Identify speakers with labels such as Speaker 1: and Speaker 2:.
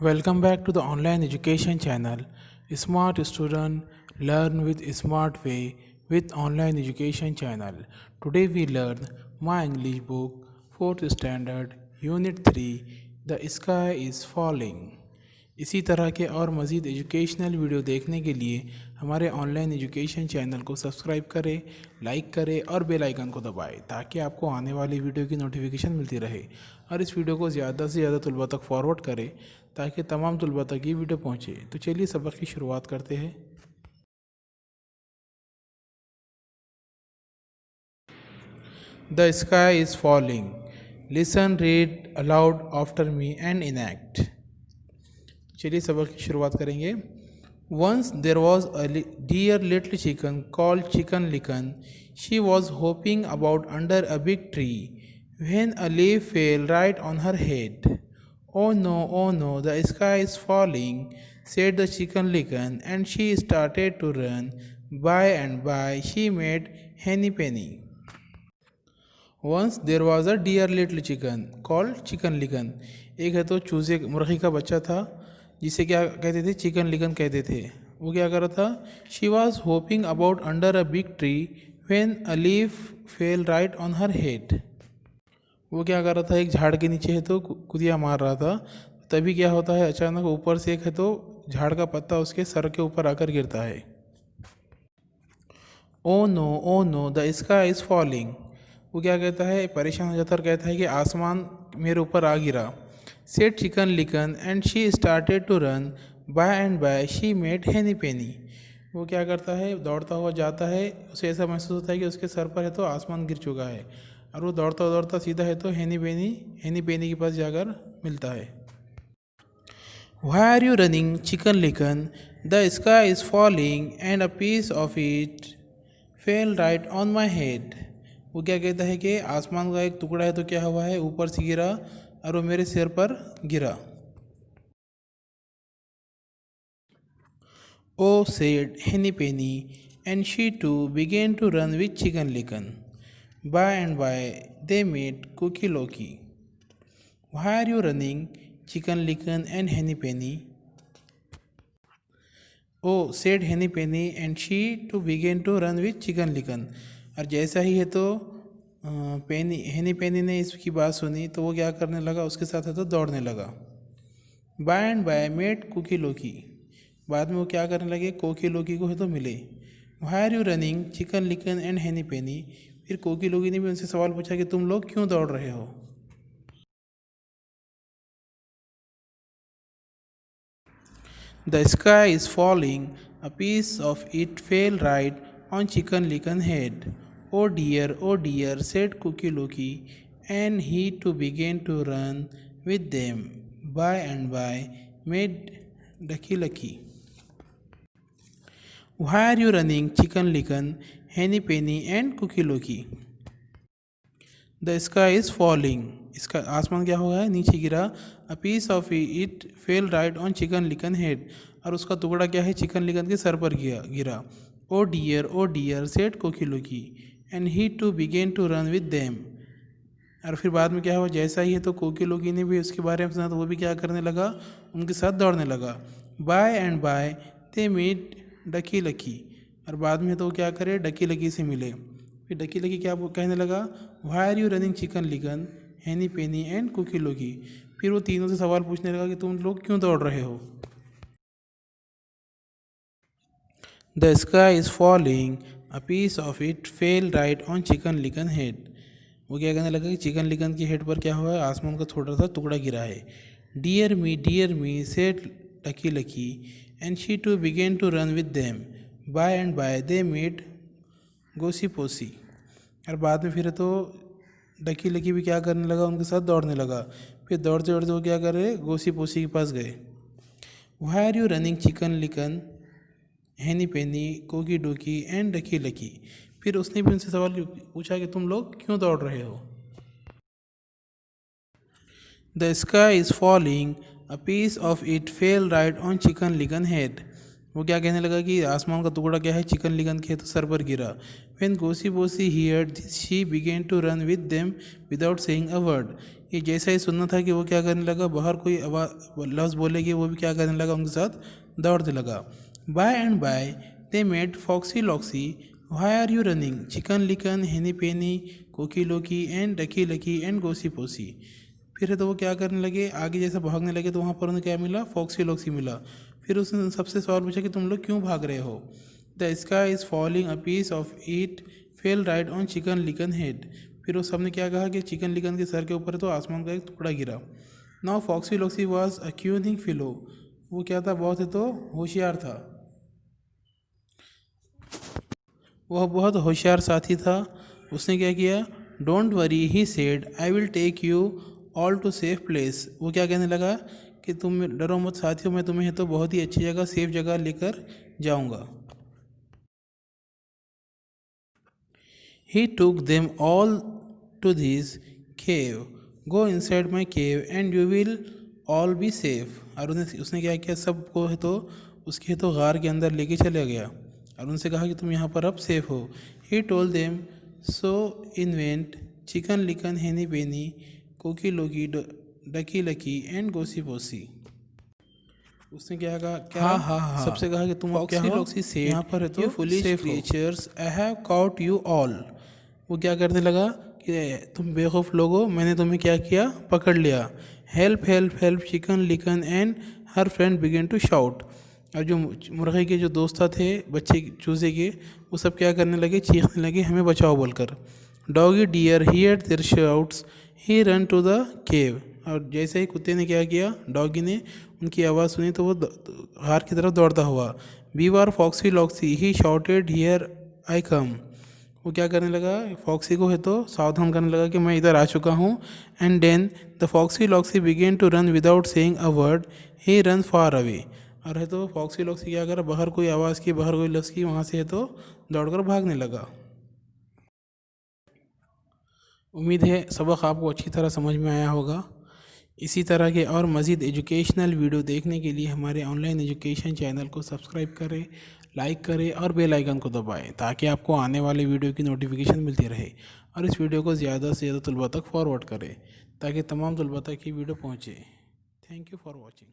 Speaker 1: Welcome back to the online education channel. Smart student learn with smart way with online education channel. Today we learn my English book 4th standard unit 3 The Sky is Falling. इसी तरह के और मज़ीद educational video देखने के लिए हमारे online education channel को सब्सक्राइब करें, लाइक करें और बेल आइकन को दबाएं ताकि आपको आने वाली वीडियो की नोटिफिकेशन मिलती रहे। और इस वीडियो को ज़्यादा से ज़्यादा तलबा तक फॉरवर्ड करें ताकि तमाम तलबा तक ये वीडियो पहुँचे। तो चलिए सबक की शुरुआत करते हैं। The sky is falling, listen, read aloud after me and enact. चलिए सबक की शुरुआत करेंगे। Once there was a dear little chicken called Chicken Licken. She was hopping about under a big tree when a leaf fell right on her head. Oh no, the sky is falling, said the chicken licken, and she started to run. By and by, she met Henny Penny. Once there was a dear little chicken called chicken licken. एक है तो चूजे मुर्गी का बच्चा था जिसे क्या कहते थे, चिकन लिकन कहते थे। वो क्या कर रहा था? She was hopping about under a big tree when a leaf fail right on her head. वो क्या कर रहा था? एक झाड़ के नीचे है तो कुदिया मार रहा था। तभी क्या होता है, अचानक ऊपर से एक है तो झाड़ का पत्ता उसके सर के ऊपर आकर गिरता है। Oh know the sky is falling. वो क्या कहता है? परेशान हो जाता और कहता है कि आसमान मेरे ऊपर आ गिरा। Said Chicken Licken and she started to run. By and by she met Henny Penny. वो क्या करता है? दौड़ता हुआ जाता है। उसे ऐसा महसूस होता है कि उसके सर पर है तो आसमान गिर चुका है, और वो दौड़ता दौड़ता सीधा है तो हैनी पेनी के पास जाकर मिलता है। Why are you running, chicken licken? The sky is falling and a piece of it fell right on my head. वो क्या कहता है कि आसमान का एक टुकड़ा है तो क्या हुआ है, ऊपर से गिरा और वो मेरे सिर पर गिरा। Oh, said Henny Penny, and she too began to run with Chicken Licken. By and by, they met Cookie Loki. Why are you running, Chicken Licken and Henny Penny? Oh, said Henny Penny, and she too began to run with Chicken Licken. और जैसा ही है तो हैनी पेनी ने इसकी बात सुनी तो वो क्या करने लगा, उसके साथ है तो दौड़ने लगा। By and by met Cocky Locky. बाद में वो क्या करने लगे, कोकी लोकी को है तो मिले। Why are you running, Chicken Licken and Henny Penny. फिर कोकी लोकी ने भी उनसे सवाल पूछा कि तुम लोग क्यों दौड़ रहे हो। The sky is falling, a piece of it fell right on Chicken Licken head. Oh dear said Cocky Locky, and he to begin to run with them. By and by met Ducky Lucky. Why are you running, chicken licken, henny penny and cookie loki? The sky is falling. इसका आसमान क्या हुआ है, नीचे गिरा। A piece of it fell right on chicken licken head. और उसका टुकड़ा क्या है, चिकन लिकन के सर पर गिरा। Oh dear, said cookie loki, and he too began to run with them. और फिर बाद में क्या हुआ, जैसा ही है तो कोकी लोकी ने भी उसके बारे में सुना तो वो भी क्या करने लगा, उनके साथ दौड़ने लगा। By and by they meet Ducky Lucky. और बाद में तो क्या करे, डकी लकी से मिले। फिर डकी लकी क्या कहने लगा, why are you running Chicken Licken, Henny Penny and cookie लोकी. फिर वो तीनों से सवाल पूछने लगा कि तुम लोग क्यों दौड़ रहे हो। The sky is falling, a piece of it fell right on Chicken Licken head. वो क्या कहने लगा कि चिकन लिकन की हेड पर क्या हुआ है, आसमान का थोड़ा सा टुकड़ा गिरा है। Dear me said Ducky Lucky, and she to begin to run with them. By and by they meet Goosey Poosey. और बाद में फिर तो डकी लकी भी क्या करने लगा, उनके साथ दौड़ने लगा। फिर दौड़ते दौड़ते वो क्या कर रहे, गोसी पोसी के पास गए। Why are you running Chicken Licken, Henny Penny, कोकी डोकी एंड डकी लकी. फिर उसने भी उनसे सवाल पूछा कि तुम लोग क्यों दौड़ रहे हो। The sky is falling, a piece of it fell right on Chicken Licken head. वो क्या कहने लगा कि आसमान का टुकड़ा क्या है, चिकन लिकन के तो सर पर गिरा। When Ghosi बोसी heard this, she began to run with them without saying a word. ये जैसा ही सुनना था कि वो क्या करने लगा, बाहर कोई आवाज लफ्ज़ बोलेगी वो भी क्या करने लगा, उनके साथ दौड़ने लगा। By and by they met Foxy Loxy. Why are you running? Chicken licken, Henny Penny, Cookie Loki and Ducky Lucky and Goosey Poosey. फिर है तो वो क्या करने लगे, आगे जैसे भागने लगे तो वहाँ पर उन्हें क्या मिला, फॉक्सी लॉक्सी मिला। फिर उसने सबसे सवाल पूछा कि तुम लोग क्यों भाग रहे हो। The sky is falling, a piece of it fell right on Chicken Licken head. फिर उस सबने क्या कहा कि चिकन लिकन के सर के ऊपर तो आसमान का एक टुकड़ा गिरा। Now Foxy Loxy was a cunning fellow. वो क्या था, बहुत है तो होशियार था, वह बहुत होशियार साथी था। उसने क्या किया, don't worry he said, I will take you all to safe place. वो क्या कहने लगा कि तुम डरो मत साथियों, मैं तुम्हें तो बहुत ही अच्छी जगह, सेफ जगह लेकर जाऊंगा। He took them all to this cave. Go inside my cave and you will all be safe. और उसने क्या किया, सबको है तो उसके तो गार के अंदर लेके चले गया और उनसे कहा कि तुम यहाँ पर अब सेफ हो। He told them, so invent chicken licken henny penny, cookie loki, ducky lucky and goosey poosey. उसने क्या कहा, क्या हाँ सबसे कहा कि तुम क्या हो, यहाँ पर है तो foolish creatures, I have caught you all. वो क्या करने लगा कि तुम बेवकूफ़ लोगो, मैंने तुम्हें क्या किया, पकड़ लिया। Help help help Chicken Licken and her friend begin to shout. और जो मुर्गे के जो दोस्त थे, बच्चे चूजे के, वो सब क्या करने लगे, चीखने लगे हमें बचाओ बोलकर। Doggy dear here there shouts, he run to the cave. और जैसे ही कुत्ते ने क्या किया, डॉगी ने उनकी आवाज़ सुनी तो वो हार की तरफ दौड़ता हुआ। Beware Foxy Loxy, he shouted here I come. वो क्या करने लगा, फॉक्सी को है तो सावधान करने लगा कि मैं इधर आ चुका हूँ। And then the Foxy Loxy begin to run without saying a word, he run far away. और है तो फॉक्सी लॉक्सी क्या करा, बाहर कोई आवाज़ की, बाहर कोई लफ्ज़ की, वहाँ से है तो दौड़कर भागने लगा। उम्मीद है सबक आपको अच्छी तरह समझ में आया होगा। इसी तरह के और मज़ीद एजुकेशनल वीडियो देखने के लिए हमारे ऑनलाइन एजुकेशन चैनल को सब्सक्राइब करें, लाइक करें और बेल आइकन को दबाएं ताकि आपको आने वाले वीडियो की नोटिफिकेशन मिलती रहे। और इस वीडियो को ज़्यादा से ज़्यादा तलबा तक फॉरवर्ड करें ताकि तमाम तलबा तक ये वीडियो पहुँचे। Thank you for watching.